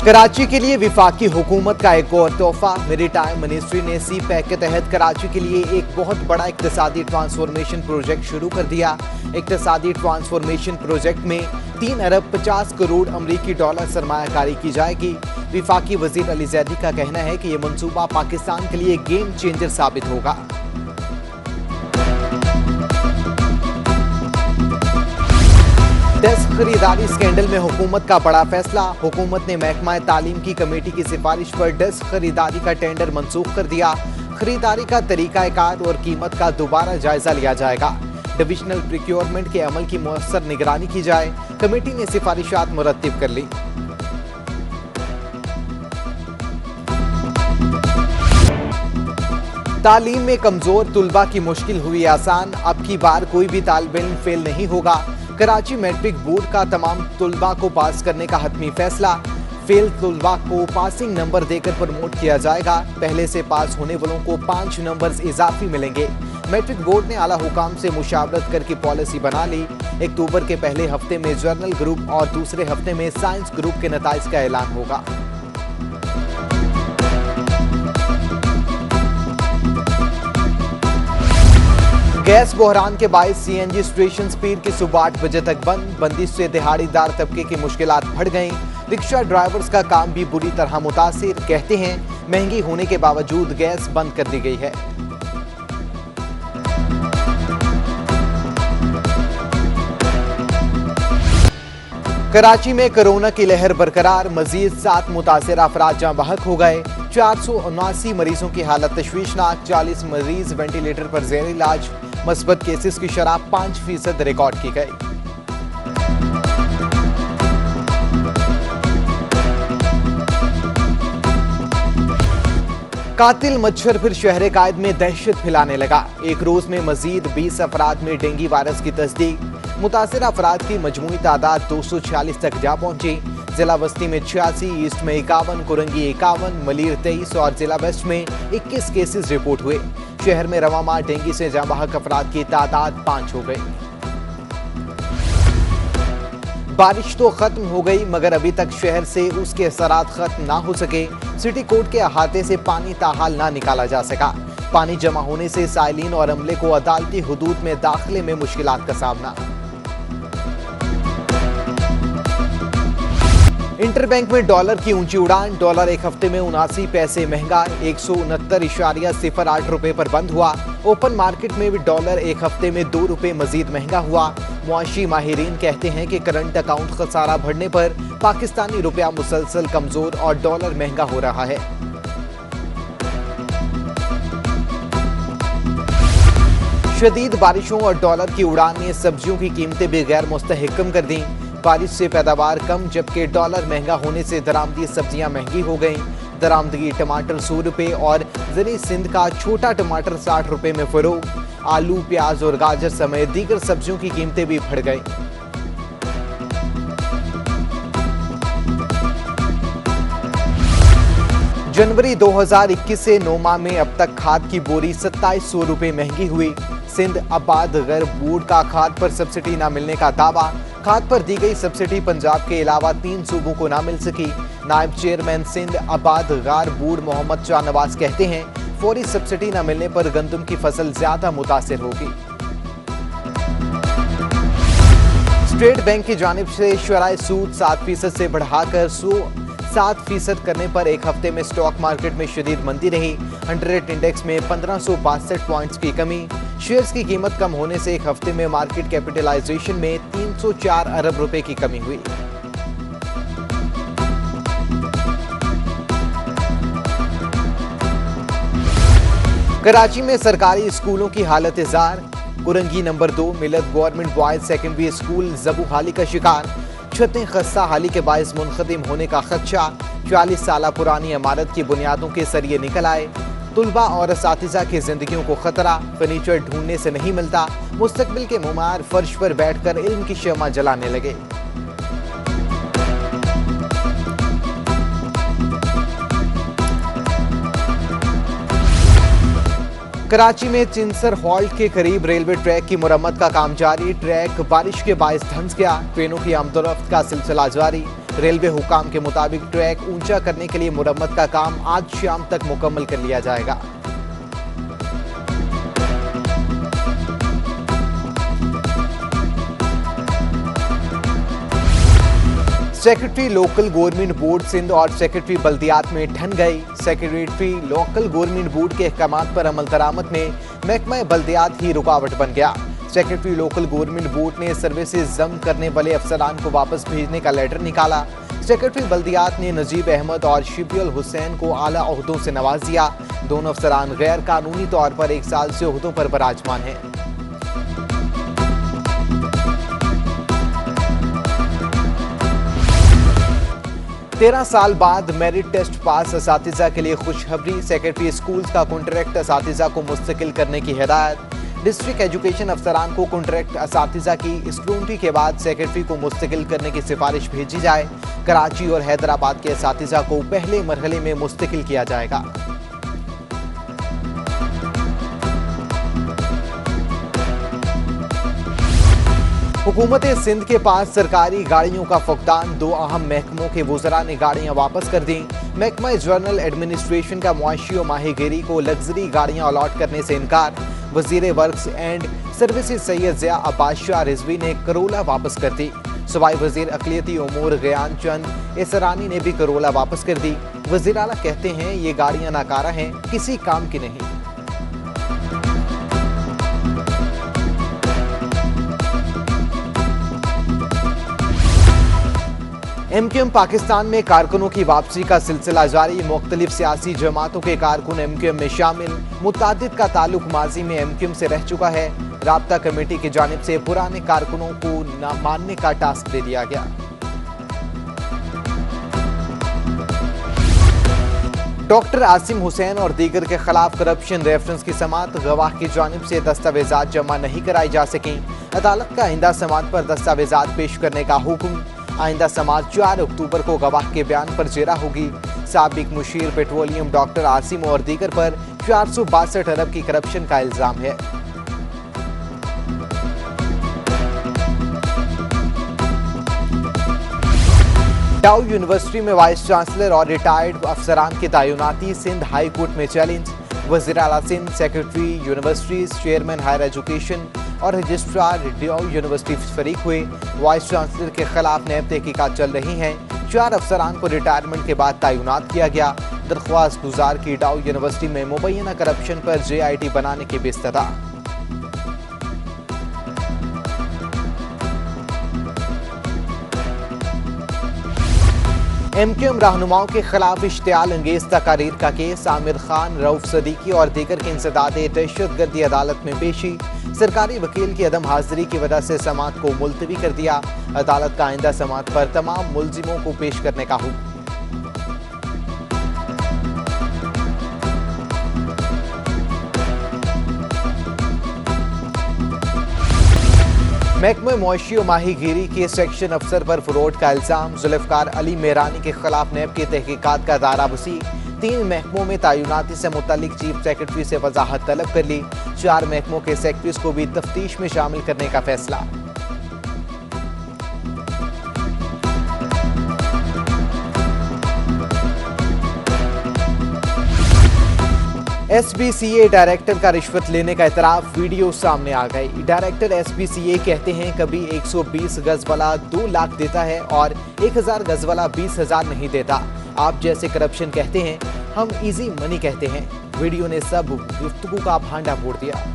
कराची के लिए विफाकी हुकूमत का एक और तोहफा। मेरीटाइम मिनिस्ट्री ने सी पैक के तहत कराची के लिए एक बहुत बड़ा इक्तिसादी ट्रांसफॉर्मेशन प्रोजेक्ट शुरू कर दिया। इक्तिसादी ट्रांसफॉर्मेशन प्रोजेक्ट में 3 अरब 50 करोड़ अमरीकी डॉलर सरमायाकारी की जाएगी। विफाकी वजीर अली जैदी का कहना है कि यह मंसूबा पाकिस्तान के लिए गेम चेंजर साबित होगा। डेस्क खरीदारी स्कैंडल में हुकूमत का बड़ा फैसला। हुकूमत ने महकमा तालीम की कमेटी की सिफारिश पर डेस्क खरीदारी का टेंडर मंसूख कर दिया। खरीदारी का तरीकाकार और कीमत का दोबारा जायजा लिया जाएगा। डिविजनल प्रोक्योरमेंट के अमल की मौसर निगरानी की जाए। कमेटी ने सिफारिशात मुरत्तिब कर ली। तालीम में कमजोर तुलबा की मुश्किल हुई आसान। अब की बार कोई भी तालिब इल्म फेल नहीं होगा। कराची मैट्रिक बोर्ड का तमाम तुलबा को पास करने का हतमी फैसला। फेल तुलबा को पासिंग नंबर देकर प्रमोट किया जाएगा। पहले से पास होने वालों को 5 नंबर इजाफी मिलेंगे। मैट्रिक बोर्ड ने आला हुकाम से मुशावरत करके पॉलिसी बना ली। अक्टूबर के पहले हफ्ते में जर्नल ग्रुप और दूसरे हफ्ते में साइंस ग्रुप के नताइज का ऐलान होगा। गैस बहरान के बायस सीएनजी स्टेशन पीर की सुबह 8 बजे तक बंद। बंदिश से दिहाड़ीदार तबके की मुश्किलात बढ़ गईं। रिक्शा ड्राइवर्स का काम भी बुरी तरह मुतासिर। कहते हैं महंगी होने के बावजूद गैस बंद कर दी गई है। कराची में कोरोना की लहर बरकरार। मजीद 7 मुतासिर अफराद जाँ बहक हो गए। 479 मरीजों की हालत तशवीशनाक। 40 मरीज वेंटिलेटर पर जेर इलाज। मस्बत केसेस की शरह 5% रिकॉर्ड की गई। कातिल मच्छर फिर शहर कायद में दहशत फैलाने लगा। एक रोज में मजीद 20 अफराद में डेंगू वायरस की तस्दीक। मुतासिर अफराद की मजमूई तादाद 246 तक जा पहुंची। जिला वस्ती में 86, ईस्ट में 51, कुरंगी 51, मलीर 23 और जिला वेस्ट में 21 केसेस रिपोर्ट हुए। शहर में रवा माह डेंगू से जाँ बहक अफराद की तादाद 5 हो गई। बारिश तो खत्म हो गई मगर अभी तक शहर से उसके असरात खत्म ना हो सके। सिटी कोर्ट के अहाते से पानी ताहाल ना निकाला जा सका। पानी जमा होने से साइलिन और अमले को अदालती हुदूद में दाखिले में मुश्किलात का सामना। इंटरबैंक में डॉलर की ऊंची उड़ान। डॉलर एक हफ्ते में 79 पैसे महंगा 169.08 रुपए पर बंद हुआ। ओपन मार्केट में भी डॉलर एक हफ्ते में 2 रुपए मजीद महंगा हुआ। मुआशी माहिरीन कहते हैं कि करंट अकाउंट खसारा बढ़ने पर पाकिस्तानी रुपया मुसलसल कमजोर और डॉलर महंगा हो रहा है। शदीद बारिशों और डॉलर की उड़ान ने सब्जियों की कीमतें भी गैर मुस्तहकम कर दी। बारिश से पैदावार कम जबकि डॉलर महंगा होने से दरामदी सब्जियां महंगी हो गईं। दरामदगी टमाटर 100 रुपए और ज़री सिंध का छोटा टमाटर 60 रुपए में फरोख्त। आलू, प्याज और गाजर समेत दीगर सब्जियों की कीमतें भी बढ़ गईं। जनवरी 2021 से 9 माह में अब तक खाद की बोरी 2700 रुपए महंगी हुई। सिंध आबाद गैर बोर्ड का खाद पर सब्सिडी न मिलने का दावा। खाद पर दी गई सब्सिडी पंजाब के अलावा 3 सूबों को ना मिल सकी। नायब चेयरमैन सिंध आबाद गार बोर्ड मोहम्मद शाह नवाज कहते हैं फौरी सब्सिडी न मिलने पर गंदम की फसल ज्यादा मुतासिर होगी। स्टेट बैंक की जानिब से शराय सूद 7% से बढ़ाकर 7% करने पर एक हफ्ते में स्टॉक मार्केट में शदीद मंदी रही। 100 इंडेक्स में 1562 पॉइंट्स की कमी। शेयर्स की कीमत कम होने से एक हफ्ते में मार्केट कैपिटलाइजेशन में 304 अरब रुपए की कमी हुई। कराची में सरकारी स्कूलों की हालत इजार। कुरंगी नंबर 2 मिलत गवर्नमेंट बॉयज सेकेंडरी स्कूल जबू हाली का शिकार। छतें खस्ता हाली के बायस मुनखतिम होने का खदशा। 40 साल पुरानी इमारत की बुनियादों के सरिये निकल आए। तुलबा और असातिज़ा की जिंदगियों को खतरा। फर्नीचर ढूंढने से नहीं मिलता। मुस्तकबिल के मुमार फर्श पर बैठकर इल्म की शमा जलाने लगे। कराची में चिंसर हॉल्ट के करीब रेलवे ट्रैक की मुरम्मत का काम जारी। ट्रैक बारिश के बायस धंस गया। ट्रेनों की आमदोरफ्त का सिलसिला जारी। रेलवे हुकाम के मुताबिक ट्रैक ऊंचा करने के लिए मुरम्मत का काम आज शाम तक मुकम्मल कर लिया जाएगा। Secretary local government board Sindh और सेक्रेटरी बल्दियात में ठन गई। सेक्रेटरी लोकल गवर्नमेंट बोर्ड के अहकामात पर अमल दरामद में महकमा बल्दियात ही रुकावट बन गया। सेक्रेटरी लोकल गवर्नमेंट बोर्ड ने सर्विसेज जम करने वाले अफसरान को वापस भेजने का लेटर निकाला। सेक्रेटरी बल्दियात ने नजीब अहमद और शिबियल हुसैन को आला ओहदों से नवाज दिया। दोनों अफसरान गैर कानूनी तौर पर 1 साल से ओहदों पर बराजमान हैं। तेरह साल बाद मेरिट टेस्ट पास असातिज़ा के लिए खुशखबरी। सेक्रेटरी स्कूल्स का कॉन्ट्रैक्ट असातिज़ा को मुस्तकिल करने की हिदायत। डिस्ट्रिक्ट एजुकेशन अफसरान को कॉन्ट्रैक्ट असातिज़ा की स्क्रूटनी के बाद सेक्रेटरी को मुस्तकिल करने की सिफारिश भेजी जाए। कराची और हैदराबाद के असातिज़ा को पहले मरहले में मुस्तकिल किया जाएगा। हुकूमत सिंध के पास सरकारी गाड़ियों का फुकदान। 2 अहम महकमों के वुज़रा ने गाड़ियां वापस कर दी। महकमा जनरल एडमिनिस्ट्रेशन का मुआशी और माहीगिरी को लग्जरी गाड़ियां अलॉट करने से इनकार। वजीर works and services Syed Zia Abbas Shah Rizvi ने करोला वापस कर दी। सूबाई वजीर अक़लियती उमूर गयान चंद इसरानी ने भी करोला वापस कर दी। वज़ीर आला कहते हैं ये गाड़ियां नाकारा हैं, किसी काम की नहीं। MQM पाकिस्तान में कारकुनों की वापसी का सिलसिला जारी। मुख्तलिफ सियासी जमातों के कारकुन MQM में शामिल। मुतादिद का ताल्लुक माजी में MQM से रह चुका है। राब्ता कमेटी की जानिब से पुराने कारकुनों को न मानने का टास्क दे दिया गया। डॉक्टर आसिम हुसैन और दीगर के खिलाफ करप्शन रेफरेंस की समाअत। गवाह की जानिब से दस्तावेजात जमा नहीं कराई जा सकी। अदालत का आइंदा समाअत पर दस्तावेजात पेश करने का हुक्म। आइंदा समाअत 4 अक्टूबर को गवाह के बयान पर जेरा होगी। साबिक मुशीर पेट्रोलियम डॉक्टर आसिम और दीगर पर 462 अरब की करप्शन का इल्जाम है। डाउ यूनिवर्सिटी में वाइस चांसलर और रिटायर्ड अफसरान की तैनाती। सिंध हाई कोर्ट में चैलेंज। वज़ीर आला Sindh, secretary universities, chairman higher education और रजिस्ट्रार डाउ यूनिवर्सिटी फरीक हुए। वाइस चांसलर के खिलाफ नैब तहकीकात चल रही हैं। 4 अफसरान को रिटायरमेंट के बाद तैनात किया गया। दरख्वास्त गुजार की डाउ यूनिवर्सिटी में मुबैना करप्शन पर JIT बनाने की बेइस्तदा। MQM रहनुमाओं के खिलाफ इश्तियाल अंगेज तकारीर का केस। आमिर खान, रऊफ सदीकी और दीगर के इंसदादे दहशतगर्दी अदालत में पेशी। सरकारी वकील की अदम हाजिरी की वजह से समाअत को मुलतवी कर दिया। अदालत का आइंदा समाअत पर तमाम मुलजिमों को पेश करने का हुक्म। महकमे मुआशी और माहीगिरी के सेक्शन अफसर पर फ्रॉड का इल्जाम। जुल्फकार अली मेहरानी के खिलाफ नैब की तहकीकात का दायरा वसी। 3 महकमों में तैनाती से मुतल्लिक चीफ सेक्रेटरी से वजाहत तलब कर ली। 4 महकमों के सेक्रेटरीज को भी तफ्तीश में शामिल करने का फैसला। SBCA डायरेक्टर का रिश्वत लेने का इतराफ। वीडियो सामने आ गई। डायरेक्टर SBCA कहते हैं कभी 120 गज वाला 2 लाख देता है और 1000 गज वाला 20,000 नहीं देता। आप जैसे करप्शन कहते हैं, हम इजी मनी कहते हैं। वीडियो ने सब गुफ्तगू का भांडा फोड़ दिया।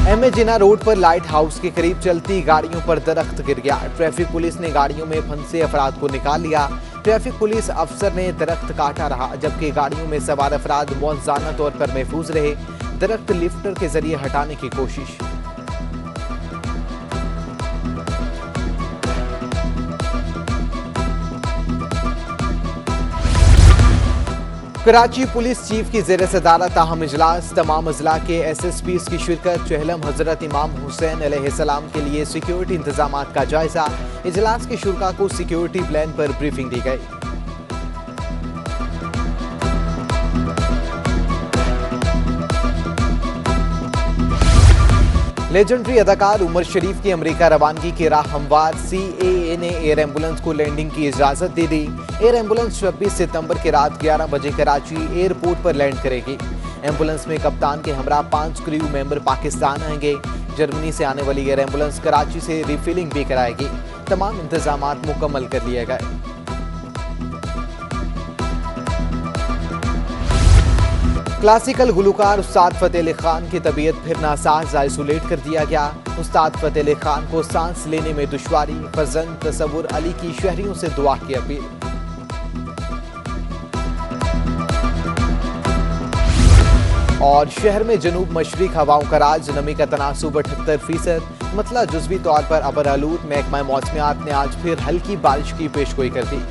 MA जिना रोड पर लाइट हाउस के करीब चलती गाड़ियों पर दरख्त गिर गया। ट्रैफिक पुलिस ने गाड़ियों में फंसे अफराद को निकाल लिया। ट्रैफिक पुलिस अफसर ने दरख्त काटा रहा, जबकि गाड़ियों में सवार अफराद मौज़ाना तौर पर महफूज रहे। दरख्त लिफ्टर के जरिए हटाने की कोशिश। कराची पुलिस चीफ की ज़ेर सदारत अहम इजलास। तमाम अजला के SSPs की शिरकत। चहलम हजरत इमाम हुसैन अलैहिस्सलाम के लिए सिक्योरिटी इंतजामात का जायजा। इजलास के शुरका को सिक्योरिटी प्लान पर ब्रीफिंग दी गई। लेजेंडरी अदाकार उमर शरीफ की अमेरिका रवानगी की राह हमवार। CAA ने एयर एम्बुलेंस को लैंडिंग की इजाजत दे दी। एयर एम्बुलेंस 26 सितंबर की रात 11 बजे कराची एयरपोर्ट पर लैंड करेगी। एम्बुलेंस में कप्तान के हमरा 5 क्रू मेंबर पाकिस्तान आएंगे। जर्मनी से आने वाली एयर एम्बुलेंस कराची से रिफिलिंग भी कराएगी। तमाम इंतजाम मुकम्मल कर लिए गए। क्लासिकल गुलकार उस्ताद फतेह अली खान की तबीयत फिर नासाज, आइसोलेट कर दिया गया। उस्ताद फतेह अली खान को सांस लेने में दुश्वारी। फजन तसव्वुर अली की शहरियों से दुआ की अपील। और शहर में जनूब मशरिक हवाओं का राज, नमी का तनासुब 78%। मतला जुज़वी तौर पर अबर आलूद। महकमा मौसमियात ने आज फिर हल्की बारिश की पेशगोई कर दी।